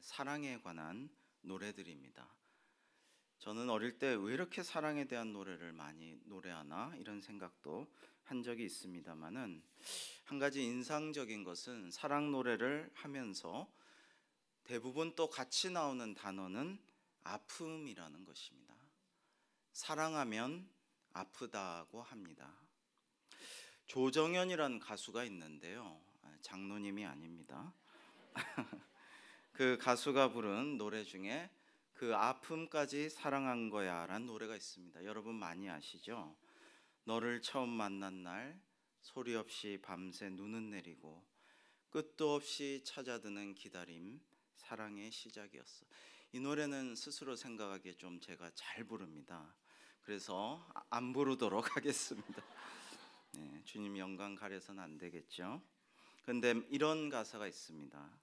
사랑에 관한 노래들입니다. 저는 어릴 때 왜 이렇게 사랑에 대한 노래를 많이 노래하나 이런 생각도 한 적이 있습니다만은, 한 가지 인상적인 것은 사랑 노래를 하면서 대부분 또 같이 나오는 단어는 아픔이라는 것입니다. 사랑하면 아프다고 합니다. 조정연이라는 가수가 있는데요, 장로님이 아닙니다. 그 가수가 부른 노래 중에 그 아픔까지 사랑한 거야 라는 노래가 있습니다. 여러분 많이 아시죠? 너를 처음 만난 날 소리 없이 밤새 눈은 내리고 끝도 없이 찾아드는 기다림 사랑의 시작이었어. 이 노래는 스스로 생각하기에 좀 제가 잘 부릅니다. 그래서 안 부르도록 하겠습니다. 네, 주님 영광 가려서는 안 되겠죠. 근데 이런 가사가 있습니다.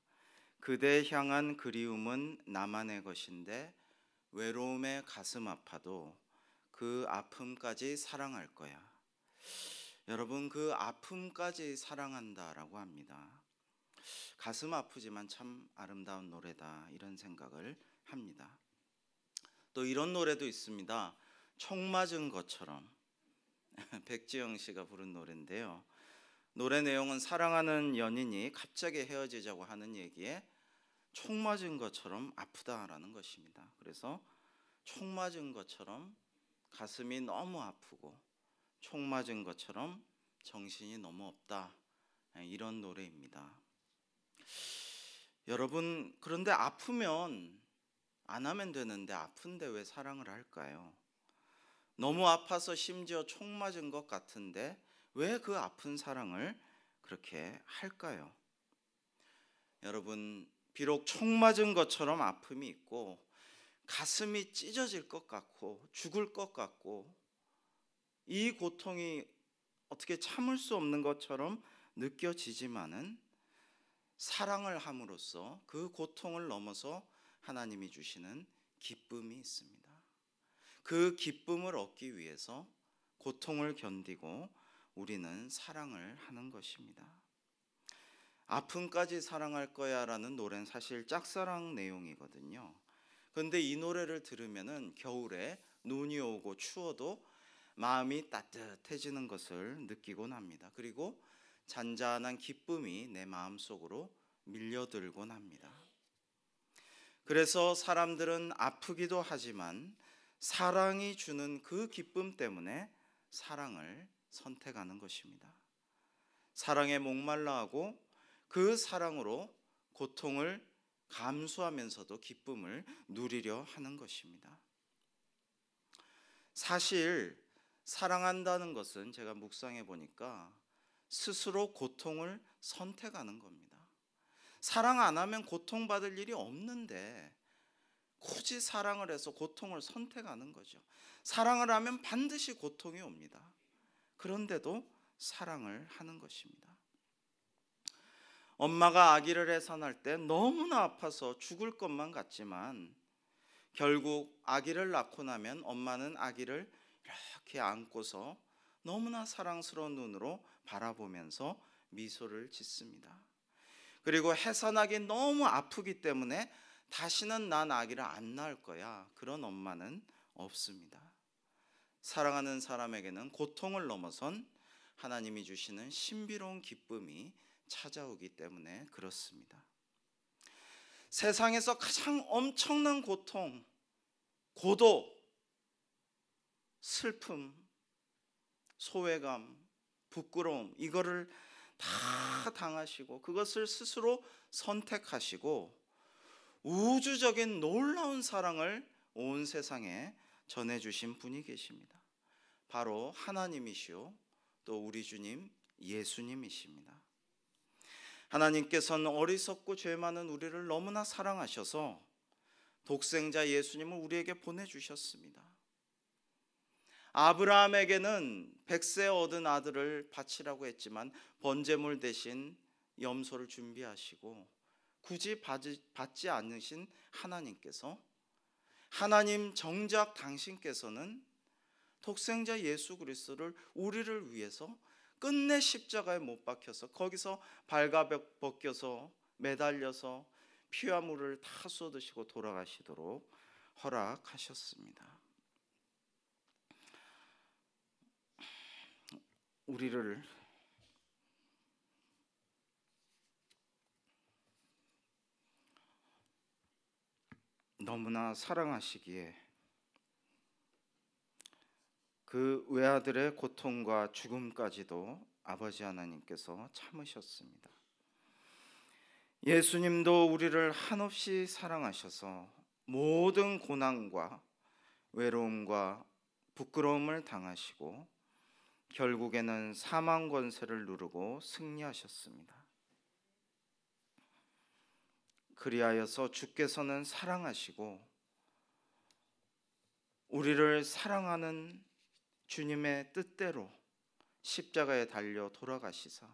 그대 향한 그리움은 나만의 것인데 외로움에 가슴 아파도 그 아픔까지 사랑할 거야. 여러분, 그 아픔까지 사랑한다라고 합니다. 가슴 아프지만 참 아름다운 노래다 이런 생각을 합니다. 또 이런 노래도 있습니다. 총 맞은 것처럼. 백지영 씨가 부른 노래인데요, 노래 내용은 사랑하는 연인이 갑자기 헤어지자고 하는 얘기에 총 맞은 것처럼 아프다라는 것입니다. 그래서 총 맞은 것처럼 가슴이 너무 아프고 총 맞은 것처럼 정신이 너무 없다, 이런 노래입니다. 여러분, 그런데 아프면 안 하면 되는데 아픈데 왜 사랑을 할까요? 너무 아파서 심지어 총 맞은 것 같은데 왜 그 아픈 사랑을 그렇게 할까요? 여러분, 비록 총 맞은 것처럼 아픔이 있고 가슴이 찢어질 것 같고 죽을 것 같고 이 고통이 어떻게 참을 수 없는 것처럼 느껴지지만은, 사랑을 함으로써 그 고통을 넘어서 하나님이 주시는 기쁨이 있습니다. 그 기쁨을 얻기 위해서 고통을 견디고 우리는 사랑을 하는 것입니다. 아픔까지 사랑할 거야 라는 노래는 사실 짝사랑 내용이거든요. 그런데 이 노래를 들으면은 겨울에 눈이 오고 추워도 마음이 따뜻해지는 것을 느끼곤 합니다. 그리고 잔잔한 기쁨이 내 마음속으로 밀려들곤 합니다. 그래서 사람들은 아프기도 하지만 사랑이 주는 그 기쁨 때문에 사랑을 선택하는 것입니다. 사랑에 목말라하고 그 사랑으로 고통을 감수하면서도 기쁨을 누리려 하는 것입니다. 사실 사랑한다는 것은 제가 묵상해 보니까 스스로 고통을 선택하는 겁니다. 사랑 안 하면 고통받을 일이 없는데 굳이 사랑을 해서 고통을 선택하는 거죠. 사랑을 하면 반드시 고통이 옵니다. 그런데도 사랑을 하는 것입니다. 엄마가 아기를 해산할 때 너무나 아파서 죽을 것만 같지만 결국 아기를 낳고 나면 엄마는 아기를 이렇게 안고서 너무나 사랑스러운 눈으로 바라보면서 미소를 짓습니다. 그리고 해산하기 너무 아프기 때문에 다시는 난 아기를 안 낳을 거야, 그런 엄마는 없습니다. 사랑하는 사람에게는 고통을 넘어선 하나님이 주시는 신비로운 기쁨이 찾아오기 때문에 그렇습니다. 세상에서 가장 엄청난 고통, 고독, 슬픔, 소외감, 부끄러움, 이거를 다 당하시고 그것을 스스로 선택하시고 우주적인 놀라운 사랑을 온 세상에 전해주신 분이 계십니다. 바로 하나님이시오 또 우리 주님 예수님이십니다. 하나님께서는 어리석고 죄 많은 우리를 너무나 사랑하셔서 독생자 예수님을 우리에게 보내주셨습니다. 아브라함에게는 100세 얻은 아들을 바치라고 했지만 번제물 대신 염소를 준비하시고 굳이 받지 않으신 하나님께서, 하나님 정작 당신께서는 독생자 예수 그리스도를 우리를 위해서 끝내 십자가에 못 박혀서 거기서 발가벗겨서 매달려서 피와 물을 다 쏟으시고 돌아가시도록 허락하셨습니다. 우리를 너무나 사랑하시기에 그 외아들의 고통과 죽음까지도 아버지 하나님께서 참으셨습니다. 예수님도 우리를 한없이 사랑하셔서 모든 고난과 외로움과 부끄러움을 당하시고 결국에는 사망 권세를 누르고 승리하셨습니다. 그리하여서 주께서는 사랑하시고 우리를 사랑하는 주님의 뜻대로 십자가에 달려 돌아가시사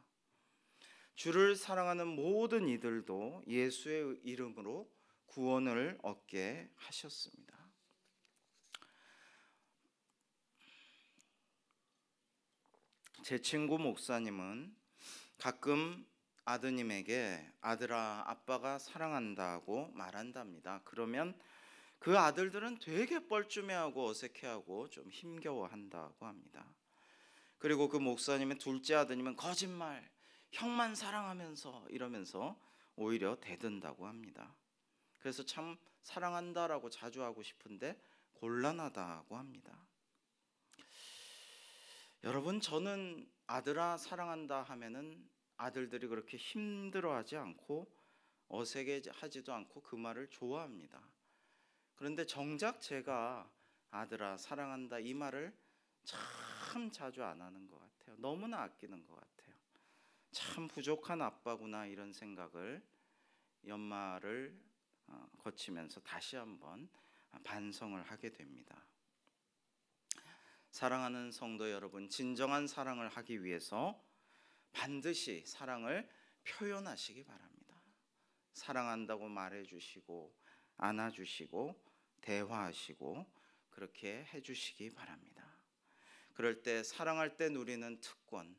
주를 사랑하는 모든 이들도 예수의 이름으로 구원을 얻게 하셨습니다. 제 친구 목사님은 가끔 아드님에게 아들아, 아빠가 사랑한다고 말한답니다. 그러면 그 아들들은 되게 뻘쭘해하고 어색해하고 좀 힘겨워한다고 합니다. 그리고 그 목사님의 둘째 아드님은 거짓말, 형만 사랑하면서 이러면서 오히려 대든다고 합니다. 그래서 참 사랑한다라고 자주 하고 싶은데 곤란하다고 합니다. 여러분, 저는 아들아 사랑한다 하면은 아들들이 그렇게 힘들어하지 않고 어색해하지도 않고 그 말을 좋아합니다. 그런데 정작 제가 아들아 사랑한다 이 말을 참 자주 안 하는 것 같아요. 너무나 아끼는 것 같아요. 참 부족한 아빠구나 이런 생각을 연말을 거치면서 다시 한번 반성을 하게 됩니다. 사랑하는 성도 여러분, 진정한 사랑을 하기 위해서 반드시 사랑을 표현하시기 바랍니다. 사랑한다고 말해주시고 안아주시고 대화하시고 그렇게 해주시기 바랍니다. 그럴 때 사랑할 때 누리는 특권,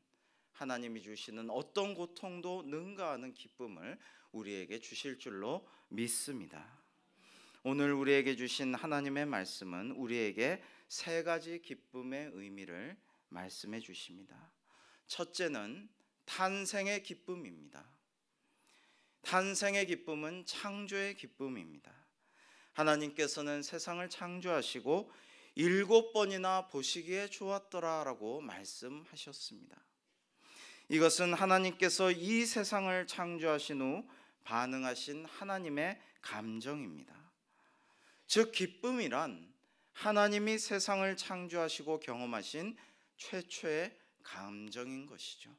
하나님이 주시는 어떤 고통도 능가하는 기쁨을 우리에게 주실 줄로 믿습니다. 오늘 우리에게 주신 하나님의 말씀은 우리에게 세 가지 기쁨의 의미를 말씀해 주십니다. 첫째는 탄생의 기쁨입니다. 탄생의 기쁨은 창조의 기쁨입니다. 하나님께서는 세상을 창조하시고 7번이나 보시기에 좋았더라라고 말씀하셨습니다. 이것은 하나님께서 이 세상을 창조하신 후 반응하신 하나님의 감정입니다. 즉 기쁨이란 하나님이 세상을 창조하시고 경험하신 최초의 감정인 것이죠.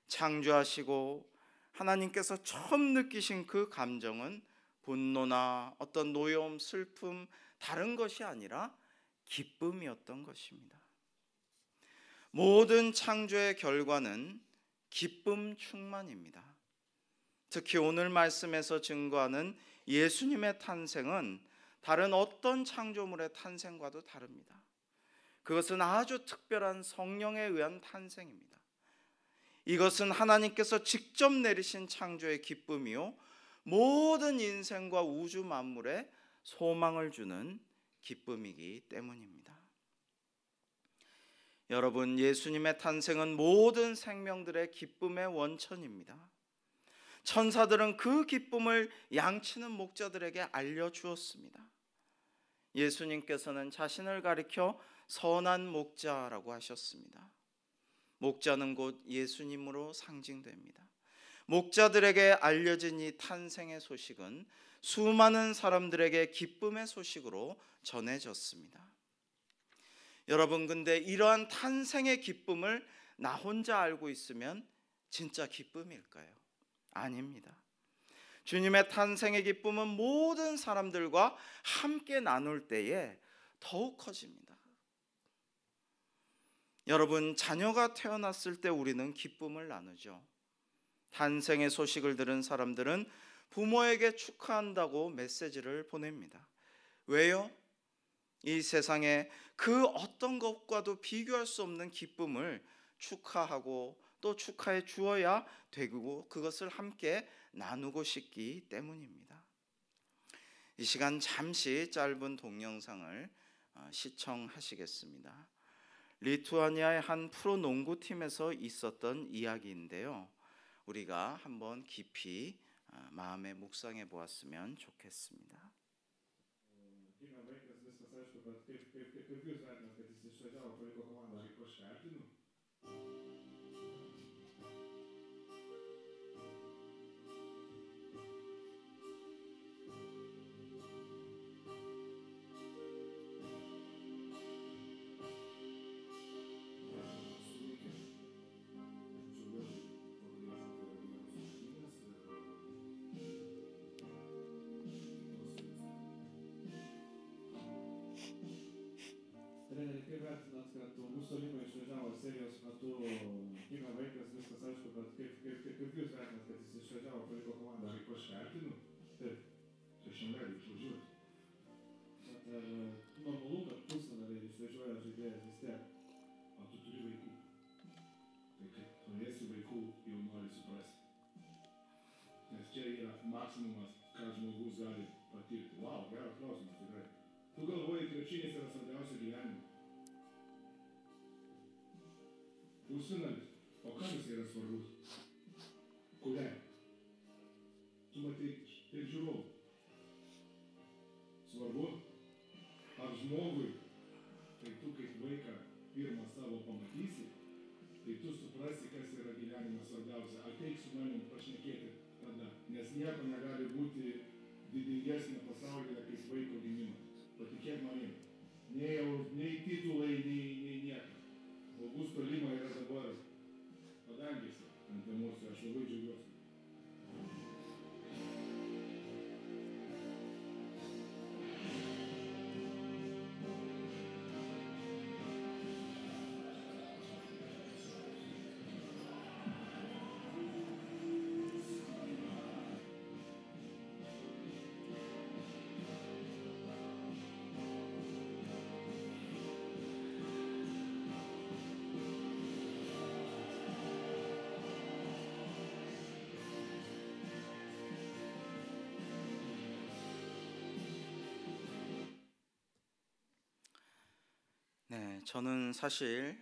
창조하시고 하나님께서 처음 느끼신 그 감정은 분노나 어떤 노여움, 슬픔, 다른 것이 아니라 기쁨이었던 것입니다. 모든 창조의 결과는 기쁨 충만입니다. 특히 오늘 말씀에서 증거하는 예수님의 탄생은 다른 어떤 창조물의 탄생과도 다릅니다. 그것은 아주 특별한 성령에 의한 탄생입니다. 이것은 하나님께서 직접 내리신 창조의 기쁨이요 모든 인생과 우주 만물에 소망을 주는 기쁨이기 때문입니다. 여러분, 예수님의 탄생은 모든 생명들의 기쁨의 원천입니다. 천사들은 그 기쁨을 양치는 목자들에게 알려주었습니다. 예수님께서는 자신을 가리켜 선한 목자라고 하셨습니다. 목자는 곧 예수님으로 상징됩니다. 목자들에게 알려진 이 탄생의 소식은 수많은 사람들에게 기쁨의 소식으로 전해졌습니다. 여러분, 근데 이러한 탄생의 기쁨을 나 혼자 알고 있으면 진짜 기쁨일까요? 아닙니다. 주님의 탄생의 기쁨은 모든 사람들과 함께 나눌 때에 더욱 커집니다. 여러분, 자녀가 태어났을 때 우리는 기쁨을 나누죠. 탄생의 소식을 들은 사람들은 부모에게 축하한다고 메시지를 보냅니다. 왜요? 이 세상에 그 어떤 것과도 비교할 수 없는 기쁨을 축하하고 또 축하해 주어야 되고 그것을 함께 나누고 싶기 때문입니다. 이 시간 잠시 짧은 동영상을 시청하시겠습니다. 리투아니아의 한 프로 농구팀에서 있었던 이야기인데요. 우리가 한번 깊이 마음에 묵상해 보았으면 좋겠습니다. Kad Mussolini išvažiavo serijos metu gimė vaikas, viskas aišku, bet kaip jūs vertinat, kad jis išvažiavo, paliko komandą, kaip aš vertinu? Taip, čia šiandien išvažiuoti. Bet ar normalu, kad pusfinaliai išvažiuoja žaidėjas vis tiek, o tu turi vaikų? Tai kaip turėsi vaikų, jau nori suprasti. Nes čia yra maksimumas, ką žmogus gali patirti. Wow, geras klausimas tikrai. Tu galvoji, krepšinis yra svarbiausia gyvenime. Pusfinalis. O kam jis yra svarbus? Kuriai? Tu matai ir žiūrovų. Svarbu? Ar žmogui, kai tu kaip vaiką pirmą savo pamatysi, tai tu suprasi, kas yra gyvenime svarbiausia. Ateik su manim pašnekėti tada. Nes nieko negali būti didingesnio pasaulyje kaip vaiko gimimas. Patikėk manim. Nei titulai, nei nieko. Augusto Lima yra dabar padangėse ant emocijų, aš labai džiaugiuosi. 네, 저는 사실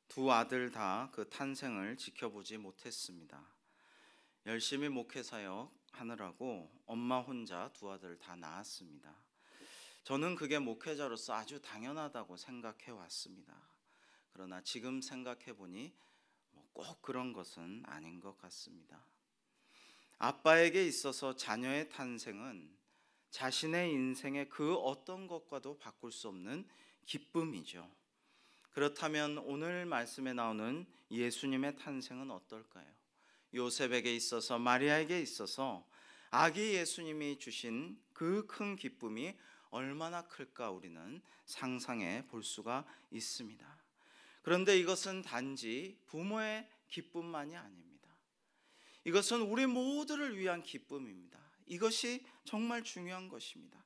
두 아들 다 그 탄생을 지켜보지 못했습니다. 열심히 목회 사역 하느라고 엄마 혼자 두 아들 다 낳았습니다. 저는 그게 목회자로서 아주 당연하다고 생각해 왔습니다. 그러나 지금 생각해 보니 꼭 그런 것은 아닌 것 같습니다. 아빠에게 있어서 자녀의 탄생은 자신의 인생의 그 어떤 것과도 바꿀 수 없는 기쁨이죠. 그렇다면 오늘 말씀에 나오는 예수님의 탄생은 어떨까요? 요셉에게 있어서, 마리아에게 있어서 아기 예수님이 주신 그 큰 기쁨이 얼마나 클까 우리는 상상해 볼 수가 있습니다. 그런데 이것은 단지 부모의 기쁨만이 아닙니다. 이것은 우리 모두를 위한 기쁨입니다. 이것이 정말 중요한 것입니다.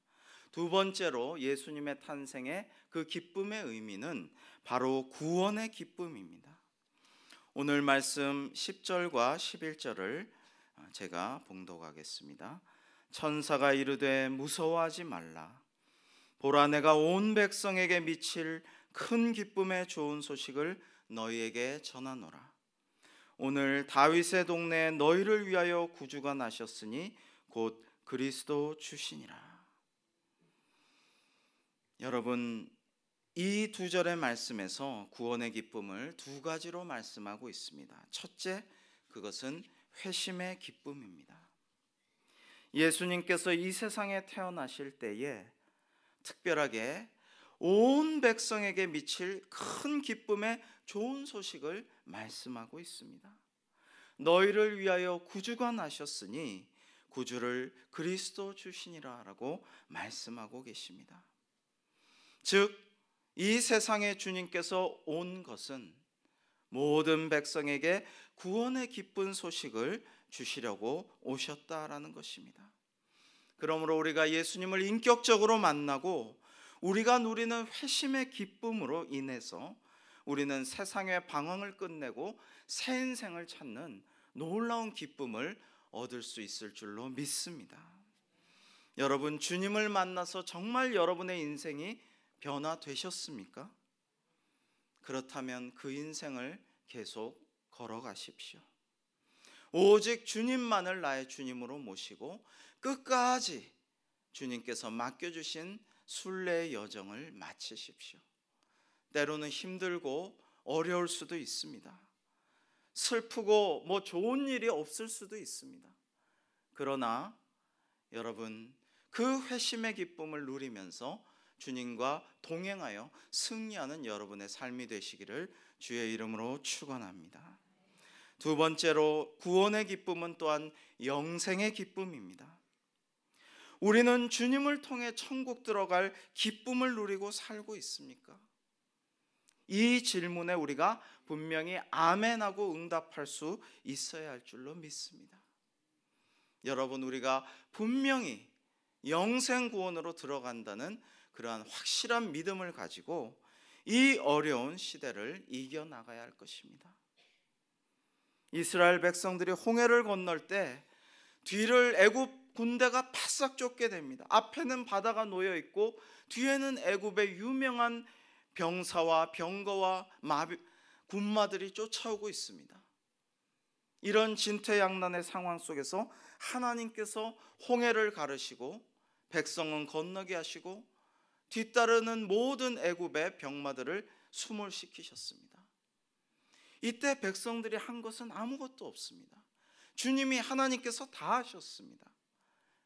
두 번째로 예수님의 탄생의 그 기쁨의 의미는 바로 구원의 기쁨입니다. 오늘 말씀 10절과 11절을 제가 봉독하겠습니다. 천사가 이르되 무서워하지 말라. 보라, 내가 온 백성에게 미칠 큰 기쁨의 좋은 소식을 너희에게 전하노라. 오늘 다윗의 동네에 너희를 위하여 구주가 나셨으니 곧 그리스도 주시니라. 여러분, 이 두 절의 말씀에서 구원의 기쁨을 두 가지로 말씀하고 있습니다. 첫째, 그것은 회심의 기쁨입니다. 예수님께서 이 세상에 태어나실 때에 특별하게 온 백성에게 미칠 큰 기쁨의 좋은 소식을 말씀하고 있습니다. 너희를 위하여 구주가 나셨으니 구주를 그리스도 주시니라 라고 말씀하고 계십니다. 즉, 이 세상에 주님께서 온 것은 모든 백성에게 구원의 기쁜 소식을 주시려고 오셨다라는 것입니다. 그러므로 우리가 예수님을 인격적으로 만나고 우리가 누리는 회심의 기쁨으로 인해서 우리는 세상의 방황을 끝내고 새 인생을 찾는 놀라운 기쁨을 얻을 수 있을 줄로 믿습니다. 여러분, 주님을 만나서 정말 여러분의 인생이 변화되셨습니까? 그렇다면 그 인생을 계속 걸어가십시오. 오직 주님만을 나의 주님으로 모시고 끝까지 주님께서 맡겨주신 순례의 여정을 마치십시오. 때로는 힘들고 어려울 수도 있습니다. 슬프고 좋은 일이 없을 수도 있습니다. 그러나 여러분, 그 회심의 기쁨을 누리면서 주님과 동행하여 승리하는 여러분의 삶이 되시기를 주의 이름으로 축원합니다. 두 번째로, 구원의 기쁨은 또한 영생의 기쁨입니다. 우리는 주님을 통해 천국 들어갈 기쁨을 누리고 살고 있습니까? 이 질문에 우리가 분명히 아멘하고 응답할 수 있어야 할 줄로 믿습니다. 여러분, 우리가 분명히 영생 구원으로 들어간다는 그러한 확실한 믿음을 가지고 이 어려운 시대를 이겨나가야 할 것입니다. 이스라엘 백성들이 홍해를 건널 때 뒤를 애굽 군대가 바싹 쫓게 됩니다. 앞에는 바다가 놓여 있고 뒤에는 애굽의 유명한 병사와 병거와 군마들이 쫓아오고 있습니다. 이런 진퇴양난의 상황 속에서 하나님께서 홍해를 가르시고 백성은 건너게 하시고 뒤따르는 모든 애굽의 병마들을 수몰시키셨습니다. 이때 백성들이 한 것은 아무것도 없습니다. 주님이 하나님께서 다 하셨습니다.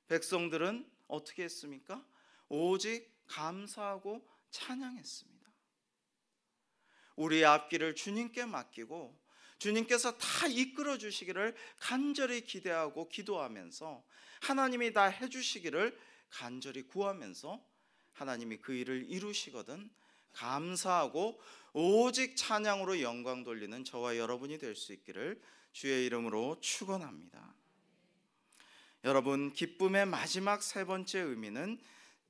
백성들은 어떻게 했습니까? 오직 감사하고 찬양했습니다. 우리의 앞길을 주님께 맡기고 주님께서 다 이끌어 주시기를 간절히 기대하고 기도하면서 하나님이 다 해주시기를 간절히 구하면서 하나님이 그 일을 이루시거든 감사하고 오직 찬양으로 영광 돌리는 저와 여러분이 될 수 있기를 주의 이름으로 축원합니다. 여러분, 기쁨의 마지막 세 번째 의미는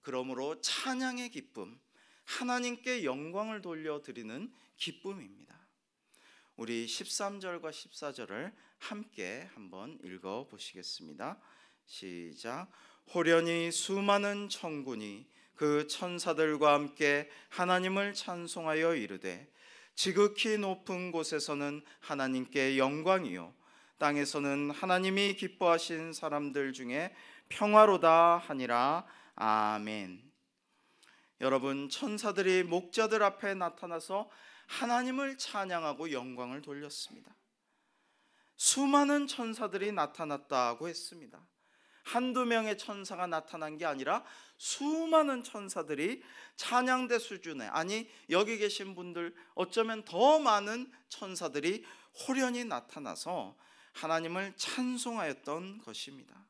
그러므로 찬양의 기쁨, 하나님께 영광을 돌려드리는 기쁨입니다. 우리 13절과 14절을 함께 한번 읽어보시겠습니다. 시작. 호련히 수많은 천군이 그 천사들과 함께 하나님을 찬송하여 이르되 지극히 높은 곳에서는 하나님께 영광이요 땅에서는 하나님이 기뻐하신 사람들 중에 평화로다 하니라. 아멘. 여러분, 천사들이 목자들 앞에 나타나서 하나님을 찬양하고 영광을 돌렸습니다. 수많은 천사들이 나타났다고 했습니다. 한두 명의 천사가 나타난 게 아니라 수많은 천사들이 찬양대 수준에, 아니 여기 계신 분들 어쩌면 더 많은 천사들이 호련히 나타나서 하나님을 찬송하였던 것입니다.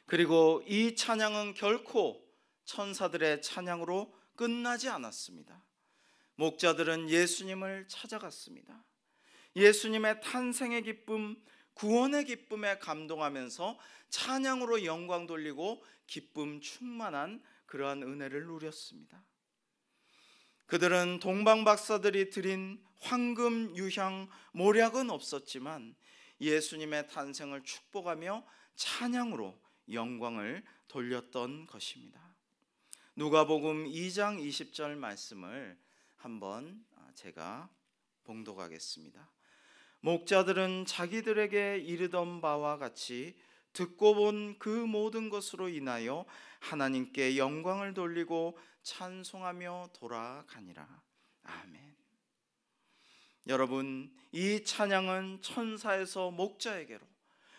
그리고 이 찬양은 결코 천사들의 찬양으로 끝나지 않았습니다. 목자들은 예수님을 찾아갔습니다. 예수님의 탄생의 기쁨, 구원의 기쁨에 감동하면서 찬양으로 영광 돌리고 기쁨 충만한 그러한 은혜를 누렸습니다. 그들은 동방박사들이 드린 황금, 유향, 모략은 없었지만 예수님의 탄생을 축복하며 찬양으로 영광을 돌렸던 것입니다. 누가복음 2장 20절 말씀을 한번 제가 봉독하겠습니다. 목자들은 자기들에게 이르던 바와 같이 듣고 본 그 모든 것으로 인하여 하나님께 영광을 돌리고 찬송하며 돌아가니라. 아멘. 여러분, 이 찬양은 천사에서 목자에게로,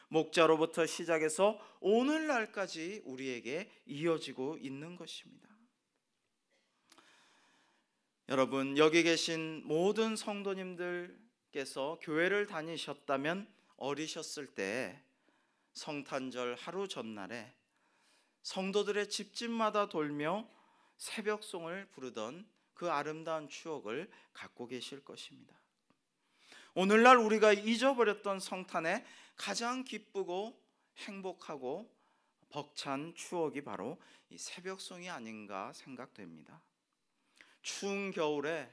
목자로부터 시작해서 오늘날까지 우리에게 이어지고 있는 것입니다. 여러분, 여기 계신 모든 성도님들께서 교회를 다니셨다면 어리셨을 때 성탄절 하루 전날에 성도들의 집집마다 돌며 새벽송을 부르던 그 아름다운 추억을 갖고 계실 것입니다. 오늘날 우리가 잊어버렸던 성탄에 가장 기쁘고 행복하고 벅찬 추억이 바로 이 새벽송이 아닌가 생각됩니다. 추운 겨울에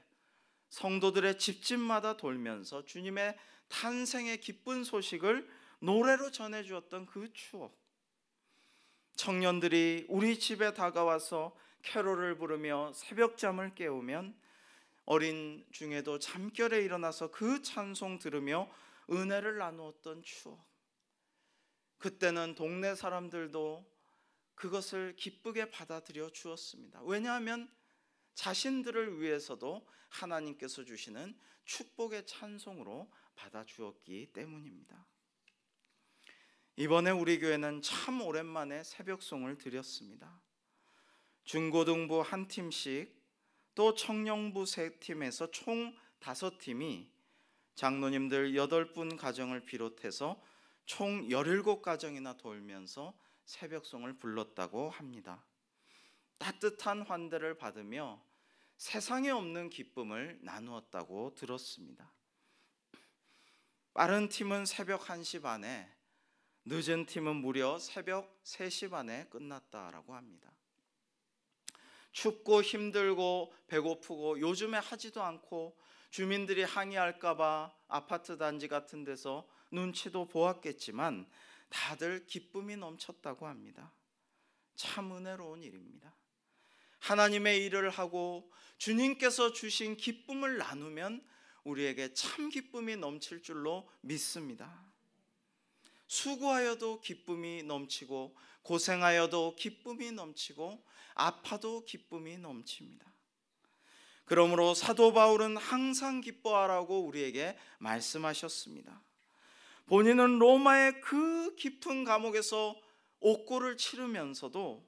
성도들의 집집마다 돌면서 주님의 탄생의 기쁜 소식을 노래로 전해주었던 그 추억, 청년들이 우리 집에 다가와서 캐롤을 부르며 새벽잠을 깨우면 어린 중에도 잠결에 일어나서 그 찬송 들으며 은혜를 나누었던 추억, 그때는 동네 사람들도 그것을 기쁘게 받아들여 주었습니다. 왜냐하면 자신들을 위해서도 하나님께서 주시는 축복의 찬송으로 받아주었기 때문입니다. 이번에 우리 교회는 참 오랜만에 새벽송을 드렸습니다. 중고등부 한 팀씩 또 청년부 3팀에서 총 5팀이 장로님들 8분 가정을 비롯해서 총 17가정이나 돌면서 새벽송을 불렀다고 합니다. 따뜻한 환대를 받으며 세상에 없는 기쁨을 나누었다고 들었습니다. 빠른 팀은 새벽 1시 반에, 늦은 팀은 무려 새벽 3시 반에 끝났다라고 합니다. 춥고 힘들고 배고프고 요즘에 하지도 않고 주민들이 항의할까봐 아파트 단지 같은 데서 눈치도 보았겠지만 다들 기쁨이 넘쳤다고 합니다. 참 은혜로운 일입니다. 하나님의 일을 하고 주님께서 주신 기쁨을 나누면 우리에게 참 기쁨이 넘칠 줄로 믿습니다. 수고하여도 기쁨이 넘치고 고생하여도 기쁨이 넘치고 아파도 기쁨이 넘칩니다. 그러므로 사도 바울은 항상 기뻐하라고 우리에게 말씀하셨습니다. 본인은 로마의 그 깊은 감옥에서 옥고를 치르면서도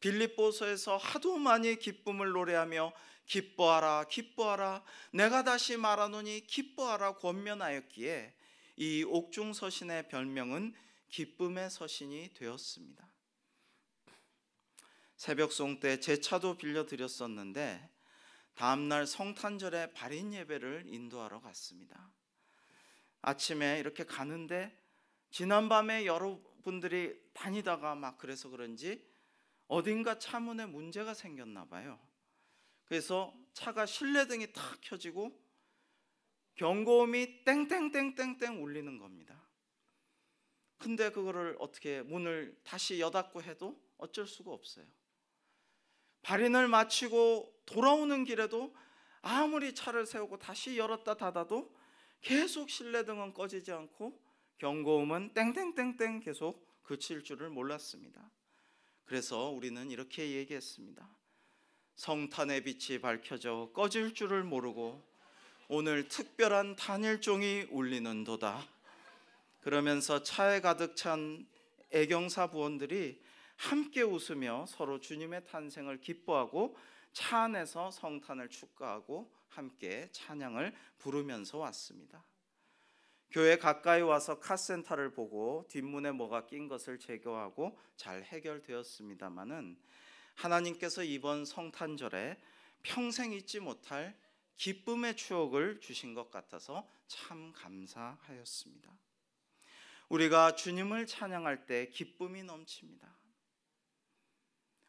빌립보서에서 하도 많이 기쁨을 노래하며 기뻐하라 기뻐하라 내가 다시 말하노니 기뻐하라 권면하였기에 이 옥중서신의 별명은 기쁨의 서신이 되었습니다. 새벽송 때 제 차도 빌려드렸었는데 다음날 성탄절에 발인 예배를 인도하러 갔습니다. 아침에 이렇게 가는데 지난밤에 여러분들이 다니다가 막 그래서 그런지 어딘가 차문에 문제가 생겼나 봐요. 그래서 차가 실내등이 탁 켜지고 경고음이 땡땡땡땡땡 울리는 겁니다. 근데 그거를 어떻게 문을 다시 여닫고 해도 어쩔 수가 없어요. 발인을 마치고 돌아오는 길에도 아무리 차를 세우고 다시 열었다 닫아도 계속 실내등은 꺼지지 않고 경고음은 땡땡땡땡 계속 그칠 줄을 몰랐습니다. 그래서 우리는 이렇게 얘기했습니다. 성탄의 빛이 밝혀져 꺼질 줄을 모르고 오늘 특별한 단일종이 울리는도다. 그러면서 차에 가득 찬 애경사 부원들이 함께 웃으며 서로 주님의 탄생을 기뻐하고 차 안에서 성탄을 축하하고 함께 찬양을 부르면서 왔습니다. 교회 가까이 와서 카센터를 보고 뒷문에 뭐가 낀 것을 제거하고 잘 해결되었습니다마는 하나님께서 이번 성탄절에 평생 잊지 못할 기쁨의 추억을 주신 것 같아서 참 감사하였습니다. 우리가 주님을 찬양할 때 기쁨이 넘칩니다.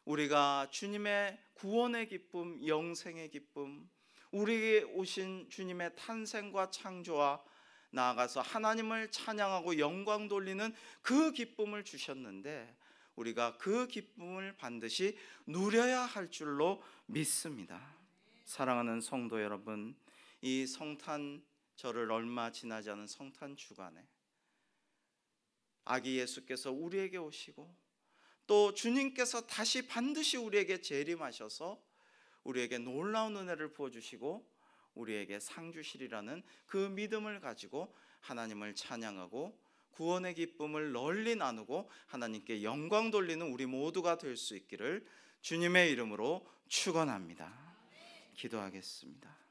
우리가 주님의 구원의 기쁨, 영생의 기쁨, 우리에게 오신 주님의 탄생과 창조와 나아가서 하나님을 찬양하고 영광 돌리는 그 기쁨을 주셨는데 우리가 그 기쁨을 반드시 누려야 할 줄로 믿습니다. 사랑하는 성도 여러분, 이 성탄절을 얼마 지나지 않은 성탄 주간에 아기 예수께서 우리에게 오시고 또 주님께서 다시 반드시 우리에게 재림하셔서 우리에게 놀라운 은혜를 부어주시고 우리에게 상 주시리라는 그 믿음을 가지고 하나님을 찬양하고 구원의 기쁨을 널리 나누고 하나님께 영광 돌리는 우리 모두가 될 수 있기를 주님의 이름으로 축원합니다. 기도하겠습니다.